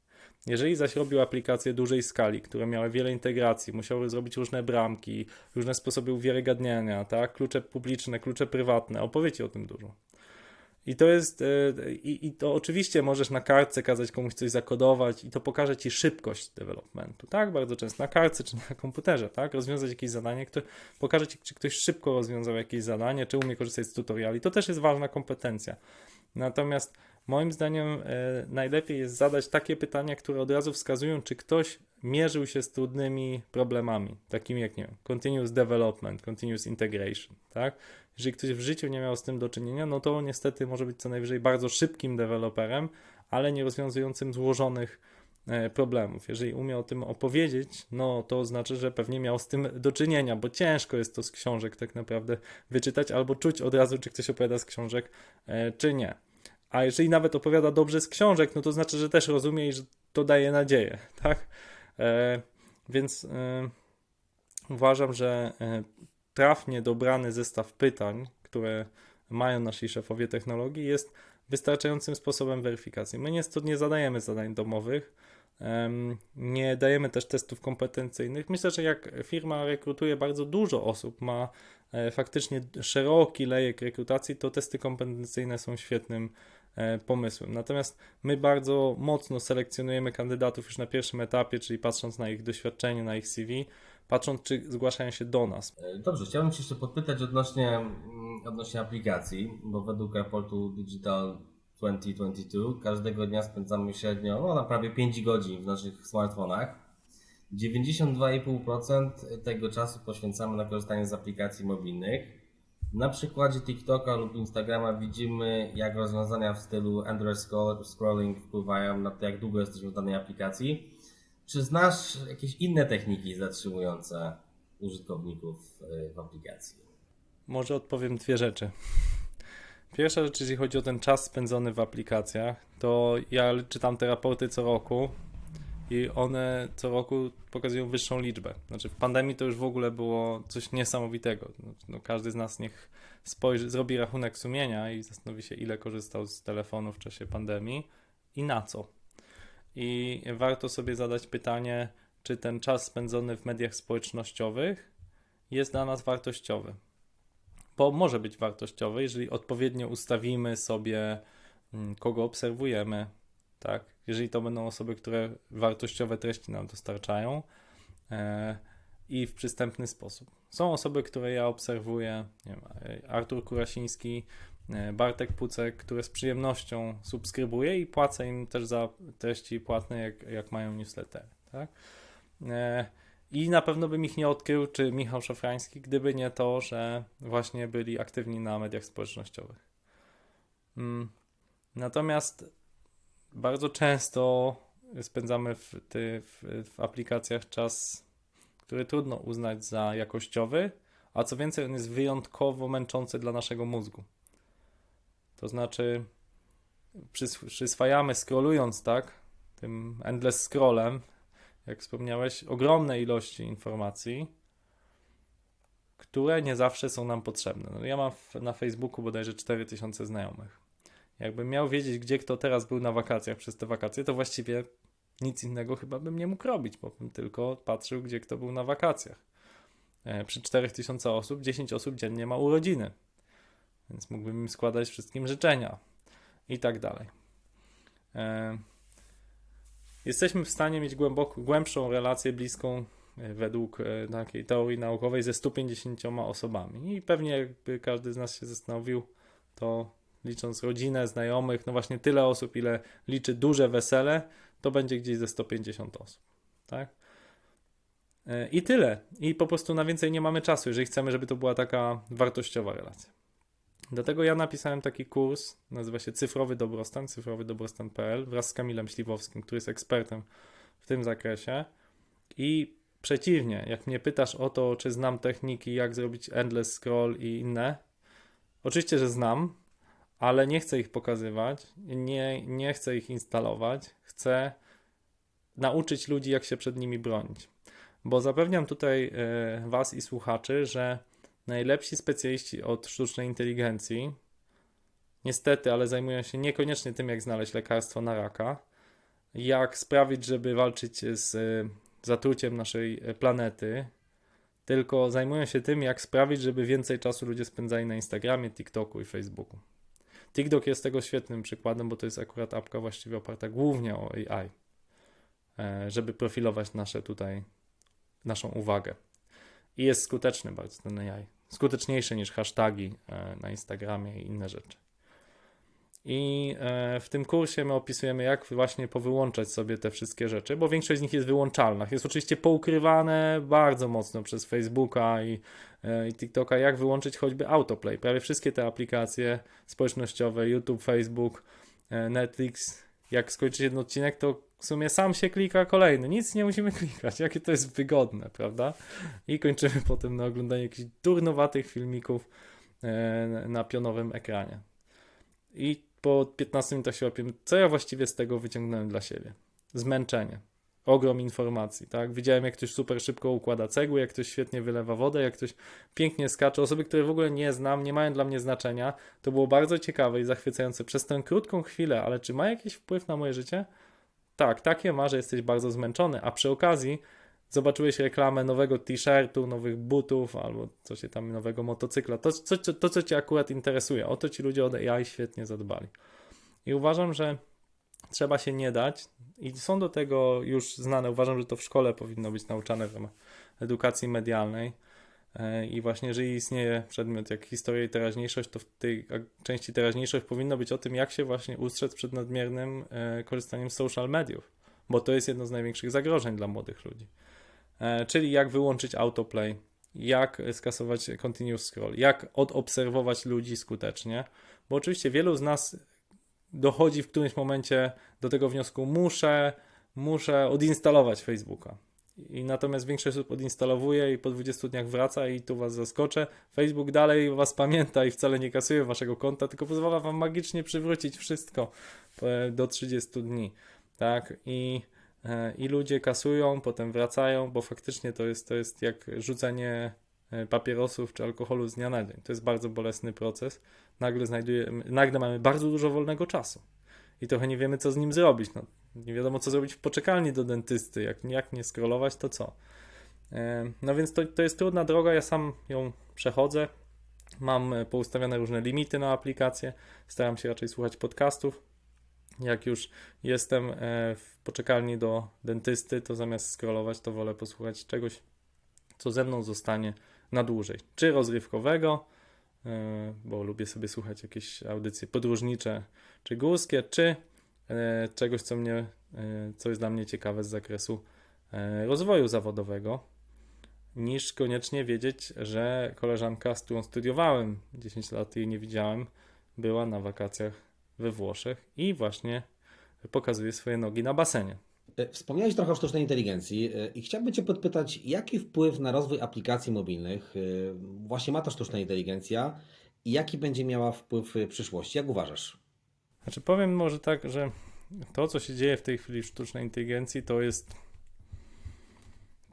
Jeżeli zaś robił aplikacje dużej skali, które miały wiele integracji, musiały zrobić różne bramki, różne sposoby uwiarygadniania, tak? Klucze publiczne, klucze prywatne, opowie ci o tym dużo. I to jest, i to oczywiście możesz na kartce kazać komuś coś zakodować i to pokaże ci szybkość developmentu, tak? Bardzo często na kartce czy na komputerze, tak? Rozwiązać jakieś zadanie, które pokaże ci, czy ktoś szybko rozwiązał jakieś zadanie, czy umie korzystać z tutoriali. To też jest ważna kompetencja. Natomiast moim zdaniem najlepiej jest zadać takie pytania, które od razu wskazują, czy ktoś mierzył się z trudnymi problemami, takimi jak, nie wiem, continuous development, continuous integration, tak? Jeżeli ktoś w życiu nie miał z tym do czynienia, no to niestety może być co najwyżej bardzo szybkim deweloperem, ale nie rozwiązującym złożonych problemów. Jeżeli umie o tym opowiedzieć, no to znaczy, że pewnie miał z tym do czynienia, bo ciężko jest to z książek tak naprawdę wyczytać albo czuć od razu, czy ktoś opowiada z książek, czy nie. A jeżeli nawet opowiada dobrze z książek, no to znaczy, że też rozumie i że to daje nadzieję, tak? Więc uważam, że trafnie dobrany zestaw pytań, które mają nasi szefowie technologii, jest wystarczającym sposobem weryfikacji. My nie zadajemy zadań domowych, nie dajemy też testów kompetencyjnych. Myślę, że jak firma rekrutuje bardzo dużo osób, ma faktycznie szeroki lejek rekrutacji, to testy kompetencyjne są świetnym pomysłem. Natomiast my bardzo mocno selekcjonujemy kandydatów już na pierwszym etapie, czyli patrząc na ich doświadczenie, na ich CV, patrząc, czy zgłaszają się do nas. Dobrze, chciałbym Cię jeszcze podpytać odnośnie aplikacji, bo według raportu Digital 2022 każdego dnia spędzamy średnio na prawie 5 godzin w naszych smartfonach. 92,5% tego czasu poświęcamy na korzystanie z aplikacji mobilnych. Na przykładzie TikToka lub Instagrama widzimy, jak rozwiązania w stylu endless scrolling wpływają na to, jak długo jesteśmy w danej aplikacji. Czy znasz jakieś inne techniki zatrzymujące użytkowników w aplikacji? Może odpowiem dwie rzeczy. Pierwsza rzecz, jeśli chodzi o ten czas spędzony w aplikacjach, to ja czytam te raporty co roku i one co roku pokazują wyższą liczbę. Znaczy w pandemii to już w ogóle było coś niesamowitego. No, każdy z nas niech zrobi rachunek sumienia i zastanowi się, ile korzystał z telefonu w czasie pandemii i na co. I warto sobie zadać pytanie, czy ten czas spędzony w mediach społecznościowych jest dla nas wartościowy. Bo może być wartościowy, jeżeli odpowiednio ustawimy sobie, kogo obserwujemy, tak? Jeżeli to będą osoby, które wartościowe treści nam dostarczają i w przystępny sposób. Są osoby, które ja obserwuję, nie wiem, Artur Kurasiński, Bartek Pucek, które z przyjemnością subskrybuję i płacę im też za treści płatne, jak mają newslettery, tak? I na pewno bym ich nie odkrył, czy Michał Szafrański, gdyby nie to, że właśnie byli aktywni na mediach społecznościowych. Natomiast bardzo często spędzamy w aplikacjach czas, który trudno uznać za jakościowy, a co więcej, on jest wyjątkowo męczący dla naszego mózgu. To znaczy przyswajamy scrollując, tak, tym endless scrollem, jak wspomniałeś, ogromne ilości informacji, które nie zawsze są nam potrzebne. No, ja mam na Facebooku bodajże 4000 znajomych. Jakbym miał wiedzieć, gdzie kto teraz był na wakacjach przez te wakacje, to właściwie nic innego chyba bym nie mógł robić, bo bym tylko patrzył, gdzie kto był na wakacjach. Przy 4000 osób, 10 osób dziennie ma urodziny, więc mógłbym im składać wszystkim życzenia i tak dalej. Jesteśmy w stanie mieć głębszą relację bliską według takiej teorii naukowej ze 150 osobami. I pewnie jakby każdy z nas się zastanowił, to licząc rodzinę, znajomych, no właśnie tyle osób, ile liczy duże wesele, to będzie gdzieś ze 150 osób. Tak? I tyle. I po prostu na więcej nie mamy czasu, jeżeli chcemy, żeby to była taka wartościowa relacja. Dlatego ja napisałem taki kurs, nazywa się Cyfrowy Dobrostan, cyfrowydobrostan.pl, wraz z Kamilem Śliwowskim, który jest ekspertem w tym zakresie. I przeciwnie, jak mnie pytasz o to, czy znam techniki, jak zrobić endless scroll i inne, oczywiście, że znam, ale nie chcę ich pokazywać, nie chcę ich instalować, chcę nauczyć ludzi, jak się przed nimi bronić. Bo zapewniam tutaj Was i słuchaczy, że najlepsi specjaliści od sztucznej inteligencji, niestety, ale zajmują się niekoniecznie tym, jak znaleźć lekarstwo na raka. jak sprawić, żeby walczyć z zatruciem naszej planety, tylko zajmują się tym, jak sprawić, żeby więcej czasu ludzie spędzali na Instagramie, TikToku i Facebooku. TikTok jest tego świetnym przykładem, bo to jest akurat apka właściwie oparta głównie o AI, żeby profilować naszą uwagę. I jest skuteczny bardzo ten AI. Skuteczniejszy niż hasztagi na Instagramie i inne rzeczy. I w tym kursie my opisujemy, jak właśnie powyłączać sobie te wszystkie rzeczy, bo większość z nich jest wyłączalna. Jest oczywiście poukrywane bardzo mocno przez Facebooka i TikToka, jak wyłączyć choćby autoplay. Prawie wszystkie te aplikacje społecznościowe, YouTube, Facebook, Netflix, jak skończyć jeden odcinek, to w sumie sam się klika kolejny. Nic nie musimy klikać. Jakie to jest wygodne, prawda? I kończymy potem na oglądaniu jakichś durnowatych filmików na pionowym ekranie. I po 15 minutach się łapiemy, co ja właściwie z tego wyciągnąłem dla siebie. Zmęczenie. Ogrom informacji, tak? Widziałem, jak ktoś super szybko układa cegły, jak ktoś świetnie wylewa wodę, jak ktoś pięknie skacze. Osoby, które w ogóle nie znam, nie mają dla mnie znaczenia. To było bardzo ciekawe i zachwycające przez tę krótką chwilę, ale czy ma jakiś wpływ na moje życie? Tak, takie ma, że jesteś bardzo zmęczony, a przy okazji zobaczyłeś reklamę nowego t-shirtu, nowych butów albo coś tam, nowego motocykla. To, co cię akurat interesuje. O to ci ludzie od AI świetnie zadbali. I uważam, że trzeba się nie dać i są do tego już znane. Uważam, że to w szkole powinno być nauczane w ramach edukacji medialnej. I właśnie, jeżeli istnieje przedmiot jak historia i teraźniejszość, to w tej części teraźniejszość powinno być o tym, jak się właśnie ustrzec przed nadmiernym korzystaniem z social mediów, bo to jest jedno z największych zagrożeń dla młodych ludzi. Czyli jak wyłączyć autoplay, jak skasować continuous scroll, jak odobserwować ludzi skutecznie, bo oczywiście wielu z nas dochodzi w którymś momencie do tego wniosku, muszę odinstalować Facebooka. I natomiast większość osób odinstalowuje i po 20 dniach wraca i tu was zaskoczę. Facebook dalej was pamięta i wcale nie kasuje waszego konta, tylko pozwala wam magicznie przywrócić wszystko do 30 dni. Tak? I ludzie kasują, potem wracają, bo faktycznie to jest jak rzucenie papierosów czy alkoholu z dnia na dzień. To jest bardzo bolesny proces. Nagle mamy bardzo dużo wolnego czasu i trochę nie wiemy, co z nim zrobić. No, nie wiadomo, co zrobić w poczekalni do dentysty. Jak nie scrollować, to co? No więc to jest trudna droga, ja sam ją przechodzę. Mam poustawiane różne limity na aplikację. Staram się raczej słuchać podcastów. Jak już jestem w poczekalni do dentysty, to zamiast scrollować, to wolę posłuchać czegoś, co ze mną zostanie na dłużej. Czy rozrywkowego, bo lubię sobie słuchać jakieś audycje podróżnicze czy górskie, czy czegoś, co jest dla mnie ciekawe z zakresu rozwoju zawodowego, niż koniecznie wiedzieć, że koleżanka, z którą studiowałem 10 lat, jej nie widziałem, była na wakacjach we Włoszech i właśnie pokazuje swoje nogi na basenie. Wspomniałeś trochę o sztucznej inteligencji i chciałbym Cię podpytać, jaki wpływ na rozwój aplikacji mobilnych właśnie ma ta sztuczna inteligencja i jaki będzie miała wpływ w przyszłości? Jak uważasz? Znaczy powiem może tak, że to, co się dzieje w tej chwili w sztucznej inteligencji, to jest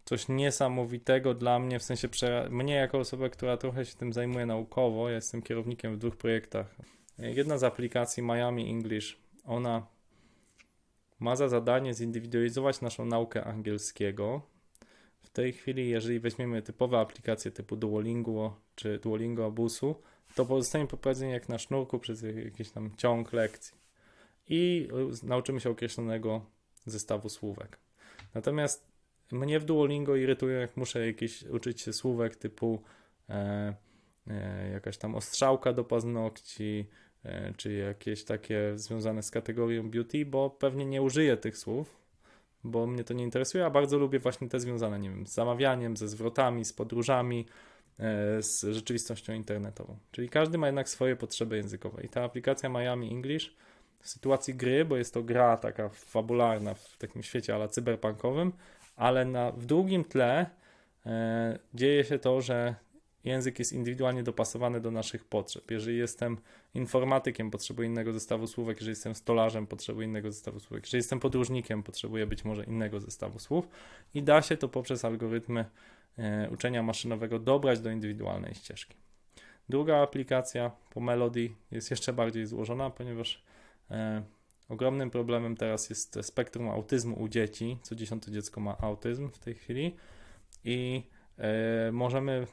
coś niesamowitego dla mnie, w sensie mnie jako osobę, która trochę się tym zajmuje naukowo, ja jestem kierownikiem w 2 projektach. Jedna z aplikacji Miami English, ona ma za zadanie zindywidualizować naszą naukę angielskiego. W tej chwili, jeżeli weźmiemy typowe aplikacje typu Duolingo czy Duolingo Abusu, to pozostanie poprowadzenie jak na sznurku przez jakiś tam ciąg lekcji i nauczymy się określonego zestawu słówek. Natomiast mnie w Duolingo irytuje, jak muszę uczyć się słówek typu jakaś tam ostrzałka do paznokci, czy jakieś takie związane z kategorią beauty, bo pewnie nie użyję tych słów, bo mnie to nie interesuje, a bardzo lubię właśnie te związane, nie wiem, z zamawianiem, ze zwrotami, z podróżami, z rzeczywistością internetową. Czyli każdy ma jednak swoje potrzeby językowe. I ta aplikacja Miami English w sytuacji gry, bo jest to gra taka fabularna w takim świecie ala cyberpunkowym, ale w drugim tle dzieje się to, że język jest indywidualnie dopasowany do naszych potrzeb. Jeżeli jestem informatykiem, potrzebuję innego zestawu słówek. Jeżeli jestem stolarzem, potrzebuję innego zestawu słówek. Jeżeli jestem podróżnikiem, potrzebuję być może innego zestawu słów. I da się to poprzez algorytmy uczenia maszynowego dobrać do indywidualnej ścieżki. Druga aplikacja po Melody jest jeszcze bardziej złożona, ponieważ Ogromnym problemem teraz jest spektrum autyzmu u dzieci. Co 10 dziecko ma autyzm w tej chwili i możemy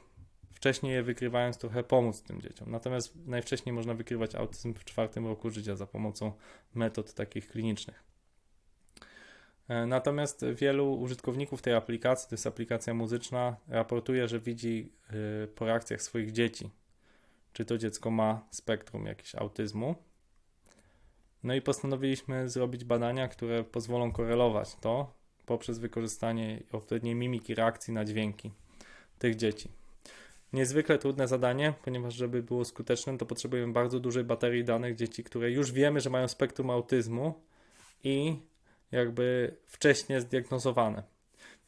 wcześniej je wykrywając trochę pomóc tym dzieciom. Natomiast najwcześniej można wykrywać autyzm w 4 roku życia za pomocą metod takich klinicznych. Natomiast wielu użytkowników tej aplikacji, to jest aplikacja muzyczna, raportuje, że widzi po reakcjach swoich dzieci, czy to dziecko ma spektrum jakiegoś autyzmu. No i postanowiliśmy zrobić badania, które pozwolą korelować to poprzez wykorzystanie odpowiedniej mimiki reakcji na dźwięki tych dzieci. Niezwykle trudne zadanie, ponieważ żeby było skuteczne, to potrzebujemy bardzo dużej baterii danych dzieci, które już wiemy, że mają spektrum autyzmu i jakby wcześniej zdiagnozowane.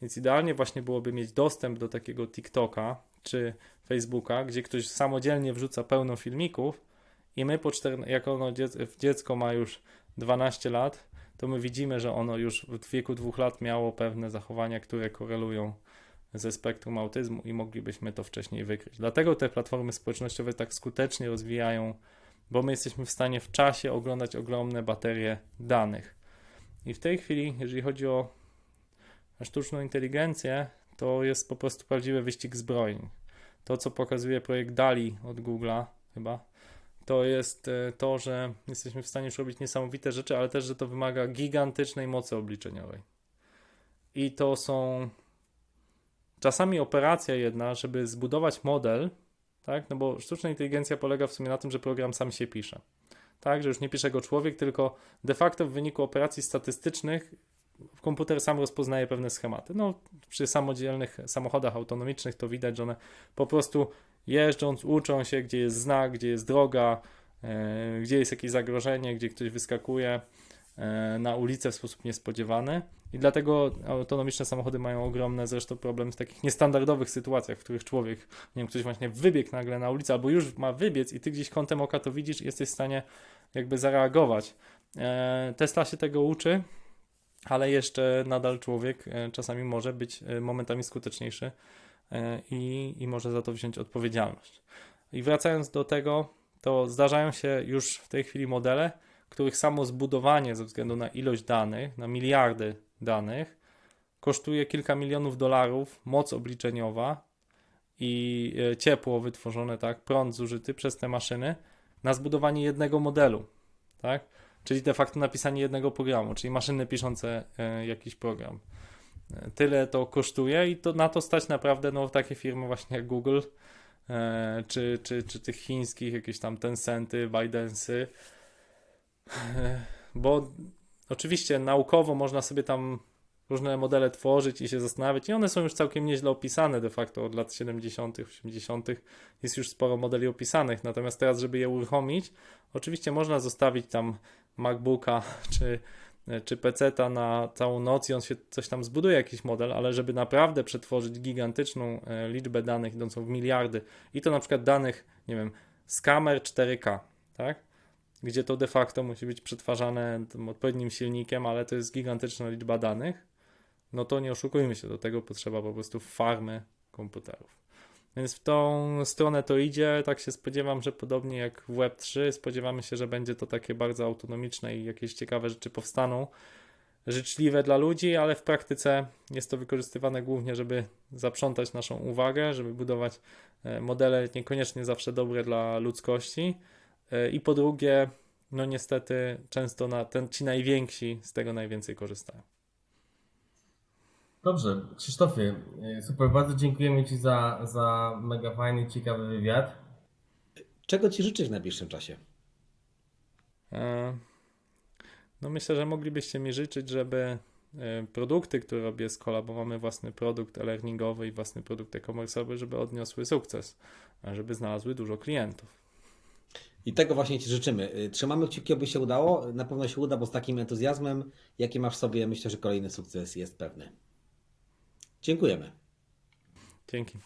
Więc idealnie właśnie byłoby mieć dostęp do takiego TikToka czy Facebooka, gdzie ktoś samodzielnie wrzuca pełno filmików i my jak dziecko ma już 12 lat, to my widzimy, że ono już w wieku 2 lat miało pewne zachowania, które korelują ze spektrum autyzmu i moglibyśmy to wcześniej wykryć. Dlatego te platformy społecznościowe tak skutecznie rozwijają, bo my jesteśmy w stanie w czasie oglądać ogromne baterie danych. I w tej chwili, jeżeli chodzi o sztuczną inteligencję, to jest po prostu prawdziwy wyścig zbrojeń. To, co pokazuje projekt DALL-E od Google'a chyba, to jest to, że jesteśmy w stanie już robić niesamowite rzeczy, ale też, że to wymaga gigantycznej mocy obliczeniowej. I to są czasami operacja jedna, żeby zbudować model, tak? No bo sztuczna inteligencja polega w sumie na tym, że program sam się pisze. Tak, że już nie pisze go człowiek, tylko de facto w wyniku operacji statystycznych komputer sam rozpoznaje pewne schematy. No, przy samodzielnych samochodach autonomicznych to widać, że one po prostu jeżdżąc, uczą się, gdzie jest znak, gdzie jest droga, gdzie jest jakieś zagrożenie, gdzie ktoś wyskakuje na ulicę w sposób niespodziewany. I dlatego autonomiczne samochody mają ogromne zresztą problemy w takich niestandardowych sytuacjach, w których człowiek, nie wiem, ktoś właśnie wybiegł nagle na ulicę, albo już ma wybiec i ty gdzieś kątem oka to widzisz i jesteś w stanie jakby zareagować. Tesla się tego uczy, ale jeszcze nadal człowiek czasami może być momentami skuteczniejszy i może za to wziąć odpowiedzialność. I wracając do tego, to zdarzają się już w tej chwili modele, których samo zbudowanie ze względu na ilość danych, na miliardy danych, kosztuje kilka milionów dolarów, moc obliczeniowa i ciepło wytworzone, tak, prąd zużyty przez te maszyny na zbudowanie jednego modelu, tak, czyli de facto napisanie jednego programu, czyli maszyny piszące jakiś program. Tyle to kosztuje i to na to stać naprawdę no, takie firmy właśnie jak Google, czy tych chińskich, jakieś tam Tencenty, ByteDance'y, bo oczywiście naukowo można sobie tam różne modele tworzyć i się zastanawiać i one są już całkiem nieźle opisane de facto od lat 70., 80. jest już sporo modeli opisanych, natomiast teraz, żeby je uruchomić, oczywiście można zostawić tam MacBooka czy PC-ta na całą noc i on się coś tam zbuduje, jakiś model, ale żeby naprawdę przetworzyć gigantyczną liczbę danych idącą w miliardy i to na przykład danych, nie wiem, z kamer 4K, tak? Gdzie to de facto musi być przetwarzane tym odpowiednim silnikiem, ale to jest gigantyczna liczba danych, no to nie oszukujmy się, do tego potrzeba po prostu farmy komputerów. Więc w tą stronę to idzie, tak się spodziewam, że podobnie jak w Web3, spodziewamy się, że będzie to takie bardzo autonomiczne i jakieś ciekawe rzeczy powstaną, życzliwe dla ludzi, ale w praktyce jest to wykorzystywane głównie, żeby zaprzątać naszą uwagę, żeby budować modele niekoniecznie zawsze dobre dla ludzkości i po drugie, no niestety często ci najwięksi z tego najwięcej korzystają. Dobrze, Krzysztofie, super, bardzo dziękujemy Ci za mega fajny, ciekawy wywiad. Czego Ci życzyć w najbliższym czasie? No myślę, że moglibyście mi życzyć, żeby produkty, które robię z Escola, bo mamy własny produkt e-learningowy i własny produkt e-commerce'owy, żeby odniosły sukces, żeby znalazły dużo klientów. I tego właśnie Ci życzymy. Trzymamy kciuki, aby się udało. Na pewno się uda, bo z takim entuzjazmem, jaki masz w sobie, myślę, że kolejny sukces jest pewny. Dziękujemy. Dzięki.